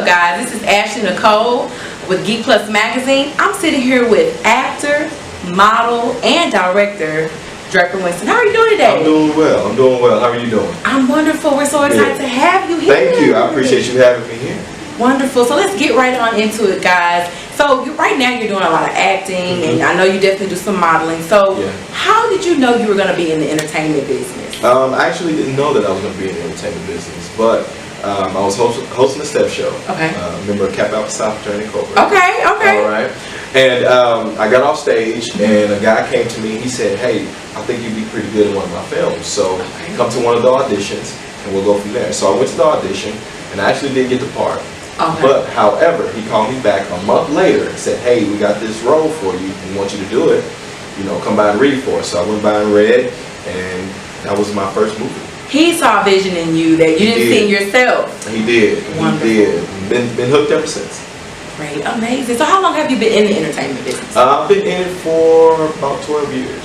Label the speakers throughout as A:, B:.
A: guys? This is Ashley Nicole with Geek Plus Magazine. I'm sitting here with actor, model, and director Draper Wynston. How are you doing today?
B: I'm doing well. How are you doing?
A: I'm wonderful. We're so excited to have you here.
B: Thank you. I appreciate you having me here.
A: Wonderful. So let's get right on into it, guys. So right now you're doing a lot of acting, and I know you definitely do some modeling. So how did you know you were going to be in the entertainment business?
B: I actually didn't know that I was going to be in the entertainment business, but I was hosting a step show.
A: Okay.
B: Member of Cap Alpha Psi Fraternity Corporate.
A: Okay.
B: All right. And I got off stage, and a guy came to me. He said, "Hey, I think you'd be pretty good in one of my films. So come to one of the auditions, and we'll go from there." So I went to the audition, and I actually did get the part.
A: Okay.
B: But however, he called me back a month later and said, "Hey, we got this role for you. We want you to do it. You know, come by and read for us." So I went by and read, and that was my first movie.
A: He saw a vision in you that you didn't see in yourself.
B: He did.
A: Wonderful.
B: He did. Been hooked ever since.
A: Great, amazing. So how long have you been in the entertainment business?
B: I've been in it for about 12 years.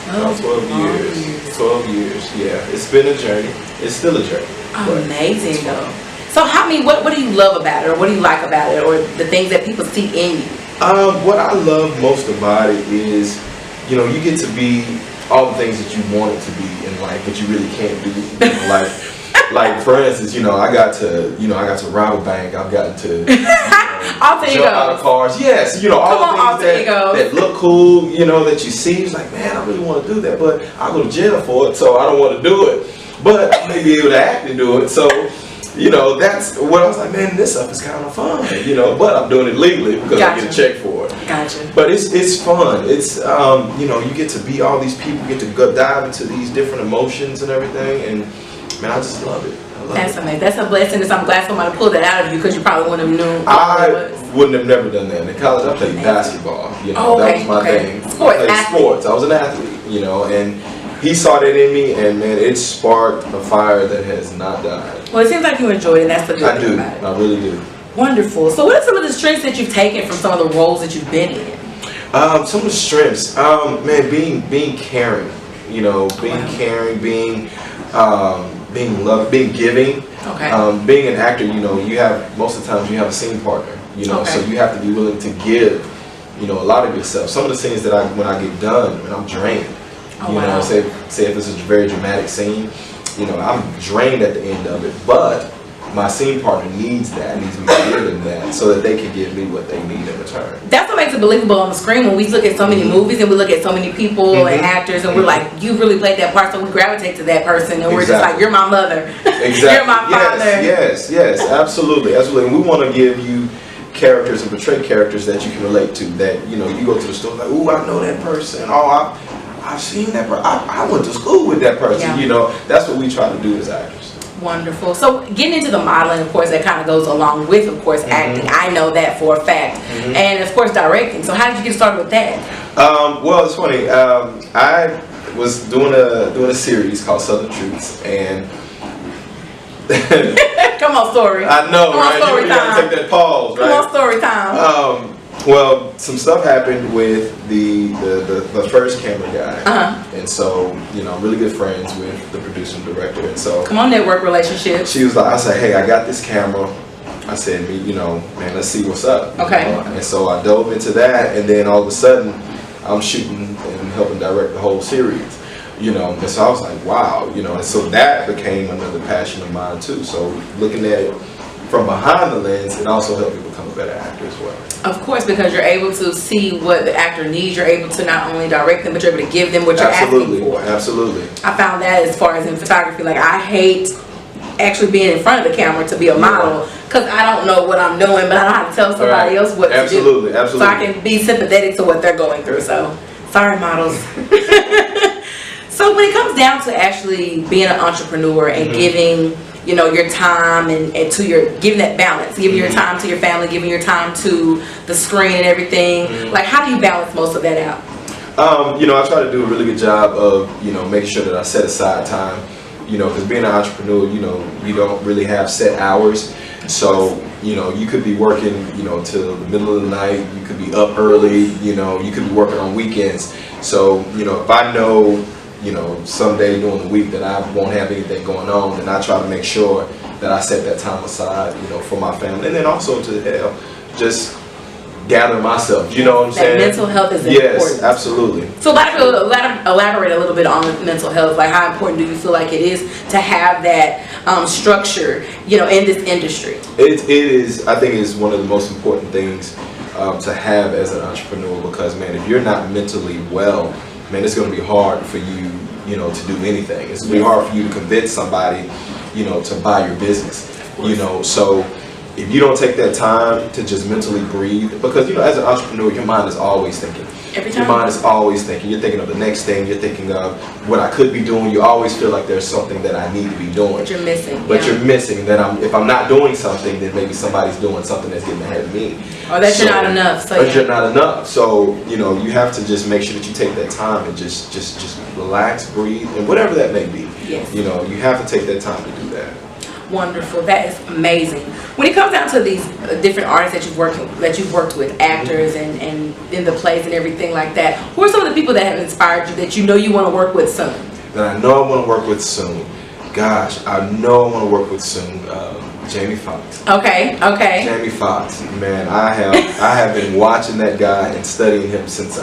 A: 12
B: years. 12 years. Yeah, it's been a journey. It's still a journey.
A: Amazing though. So what do you love about it, or what do you like about it, or the things that people see in you?
B: What I love most about it is, you know, you get to be all the things that you wanted to be in life, but you really can't do. You know, like for instance, you know, I got to rob a bank. I've gotten to jump out of cars. Yes, you know, all the things that look cool. You know, that you see. It's like, man, I really want to do that, but I'll go to jail for it, so I don't want to do it. But I may be able to act and do it. So, you know, that's what I was like, man, this stuff is kind of fun, you know, but I'm doing it legally because I get a check for it.
A: Gotcha.
B: But it's fun. It's, you know, you get to be all these people, you get to go dive into these different emotions and everything, and man, I just love it.
A: That's amazing. That's a blessing. I'm glad somebody pulled that out of you because you probably wouldn't have known.
B: I wouldn't have never done that. In college, I played basketball. You know, that was my thing.
A: Sports.
B: I played sports. I was an athlete, you know, and he saw that in me, and man, it sparked a fire that has not died.
A: Well, it seems like you enjoyed it. That's the good thing about it.
B: I really do.
A: Wonderful. So, what are some of the strengths that you've taken from some of the roles that you've been in?
B: Some of the strengths, man, being caring. You know, being caring, being loved, being giving.
A: Okay.
B: Being an actor, you know, most of the times you have a scene partner. You know, so you have to be willing to give, you know, a lot of yourself. Some of the scenes that when I get done, and I'm drained. You know, say if it's a very dramatic scene, you know, I'm drained at the end of it, but my scene partner needs me to give them that so that they can give me what they need in return. That's
A: what makes it believable on the screen when we look at so many movies and we look at so many people and actors and we're like, you really played that part, so we gravitate to that person and we're just like, you're my mother.
B: Exactly.
A: You're my father.
B: Yes, absolutely. And we want to give you characters and portray characters that you can relate to, that, you know, you go to the store like, ooh, I know that person. Oh, I've seen that person. I went to school with that person. You know, that's what we try to do as actors.
A: Wonderful. So getting into the modeling, of course, that kind of goes along with, of course, acting. I know that for a fact. And of course, directing. So how did you get started with that?
B: Well, it's funny. I was doing a series called Southern Truths, and
A: come on, story.
B: I know, right? You gotta take that pause, right?
A: Come on, story time.
B: Well, some stuff happened with the first camera guy, and so, you know, I'm really good friends with the producer and director, and so
A: come on, network relationship.
B: She was like, I said, hey, I got this camera. I said, you know, man, let's see what's up.
A: Okay.
B: You know? And so I dove into that, and then all of a sudden, I'm shooting and helping direct the whole series. You know, and so I was like, wow, you know, and so that became another passion of mine too. So looking at it from behind the lens, it also helped me become a better actor as well.
A: Of course, because you're able to see what the actor needs. You're able to not only direct them, but you're able to give them what you're asking for.
B: Absolutely.
A: I found that as far as in photography, like I hate actually being in front of the camera to be a model because I don't know what I'm doing, but I don't have to tell somebody else what to do.
B: Absolutely.
A: So I can be sympathetic to what they're going through. So, sorry, models. So when it comes down to actually being an entrepreneur and giving, you know, your time and giving that balance, giving your time to your family, giving your time to the screen and everything, like how do you balance most of that out?
B: You know, I try to do a really good job of, you know, making sure that I set aside time, you know, because being an entrepreneur, you know, you don't really have set hours. So, you know, you could be working, you know, till the middle of the night, you could be up early, you know, you could be working on weekends. So, you know, if I know, you know, someday during the week that I won't have anything going on, then I try to make sure that I set that time aside, you know, for my family, and then also to just gather myself. You know what I'm saying?
A: Mental health is
B: yes,
A: important.
B: absolutely.
A: So elaborate a little bit on mental health. Like, how important do you feel like it is to have that structure, you know, in this industry?
B: It is. I think it's one of the most important things to have as an entrepreneur, because man, if you're not mentally well, man, it's going to be hard for you, you know, to do anything. It's going to be hard for you to convince somebody, you know, to buy your business. You know, so if you don't take that time to just mentally breathe, because, you know, as an entrepreneur, your mind is always thinking.
A: Every time.
B: Your mind is always thinking. You're thinking of the next thing. You're thinking of what I could be doing. You always feel like there's something that I need to be doing.
A: But you're missing.
B: But you're missing. That if I'm not doing something, then maybe somebody's doing something that's getting ahead of me.
A: Or that you're not enough.
B: But you're not enough. So, you know, you have to just make sure that you take that time and just relax, breathe, and whatever that may be.
A: Yes.
B: You know, you have to take that time to do that.
A: Wonderful. That is amazing. When it comes down to these different artists that you've worked with, actors and in the plays and everything like that, who are some of the people that have inspired you that you know you want to work with soon?
B: That I know I want to work with soon. Gosh, I know I want to work with soon. Jamie Foxx.
A: Okay.
B: Jamie Foxx, man, I have been watching that guy and studying him since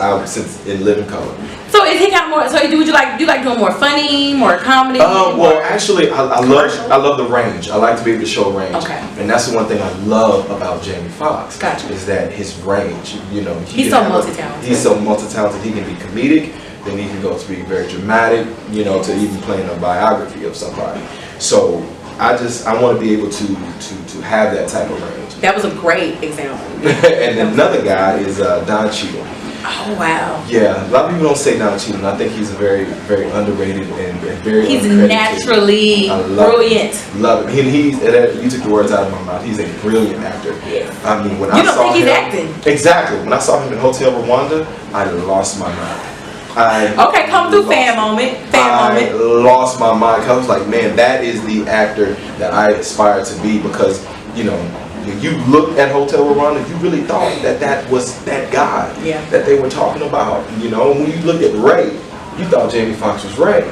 B: in Living Color.
A: So is he kind of more? So do you like doing more funny, more comedy?
B: Well, actually, I love the range. I like to be able to show range.
A: Okay.
B: And that's the one thing I love about Jamie Foxx.
A: Gotcha.
B: Is that his range. You know,
A: he's so multi-talented.
B: He's so multi-talented. He can be comedic, then he can go to be very dramatic. You know, to even playing a biography of somebody. So I want to be able to have that type of range.
A: That was a great example.
B: And another guy is Don Cheadle.
A: Oh wow.
B: Yeah, a lot of people don't say Don Cheadle, and I think he's a very, very underrated and very.
A: He's naturally brilliant.
B: Love him. You took the words out of my mouth. He's a brilliant actor.
A: Yes.
B: I mean, when
A: you
B: I
A: don't
B: saw
A: think he's
B: him,
A: acting?
B: Exactly. When I saw him in Hotel Rwanda, I lost my mind.
A: Okay, come through fan moment.
B: I lost my mind. I was like, man, that is the actor that I aspire to be, because, you know, when you looked at Hotel Rwanda, you really thought that was that guy that they were talking about. You know, when you looked at Ray, you thought Jamie Foxx was Ray.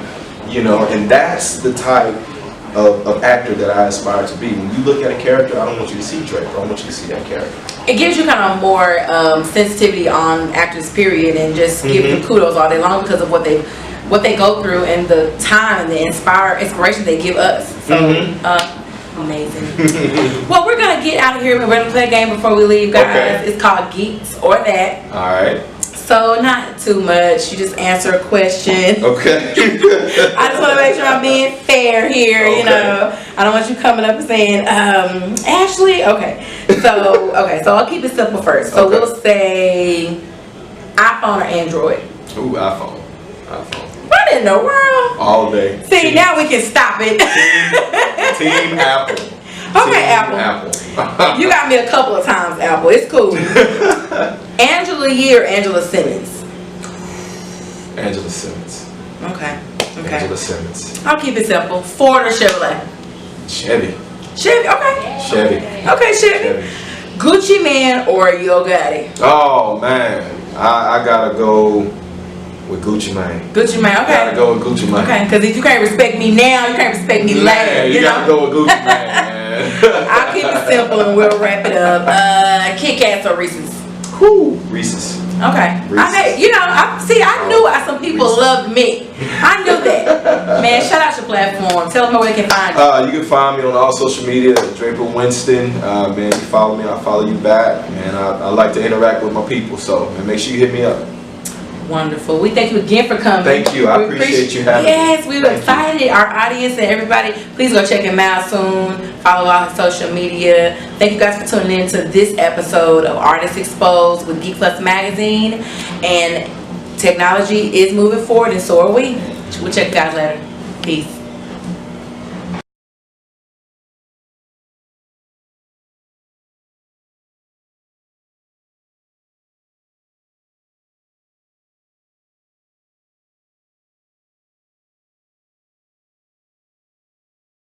B: You know, and that's the type of actor that I aspire to be. When you look at a character, I don't want you to see Draper. I want you to see that character.
A: It gives you kind of more sensitivity on actors, period, and just give them kudos all day long because of what they go through and the time and the inspiration they give us. So amazing. Well, we're gonna get out of here. We're gonna play a game before we leave, guys. Okay. It's called Geeks or That.
B: All right.
A: So not too much. You just answer a question.
B: Okay.
A: I just want to make sure I'm being fair here. Okay. You know, I don't want you coming up and saying, Ashley. Okay. So I'll keep it simple first. So we'll say iPhone or Android.
B: Ooh, iPhone.
A: What in the world?
B: All day.
A: See, now we can stop it.
B: Team Apple.
A: Okay, Apple. You got me a couple of times, Apple. It's cool. Angela Yee or Angela Simmons?
B: Angela Simmons.
A: Okay.
B: Angela Simmons.
A: I'll keep it simple. Ford or Chevrolet?
B: Chevy.
A: Okay.
B: Chevy.
A: Okay, Chevy. Gucci Man or Yo Gotti?
B: Oh man, I gotta go with Gucci Mane.
A: Gucci Mane, okay.
B: Gotta go with Gucci Mane.
A: Okay, because if you can't respect me now, you can't respect me later.
B: You gotta go with Gucci Mane, man.
A: I'll keep it simple and we'll wrap it up. Kit Kats or Reese's?
B: Whoo, Reese's.
A: Okay.
B: Reese's.
A: I knew some people loved me. I knew that. Man, shout out your platform. Tell them where they can find you.
B: You can find me on all social media, Draper Wynston. Man, you follow me, I follow you back. Man, I like to interact with my people, so man, make sure you hit me up.
A: Wonderful. We thank you again for coming.
B: Thank you. I appreciate you having me.
A: Yes, we were excited. Our audience and everybody, please go check him out soon. Follow all his social media. Thank you guys for tuning in to this episode of Artists Exposed with Geek Plus Magazine. And technology is moving forward, and so are we. We'll check you guys later. Peace.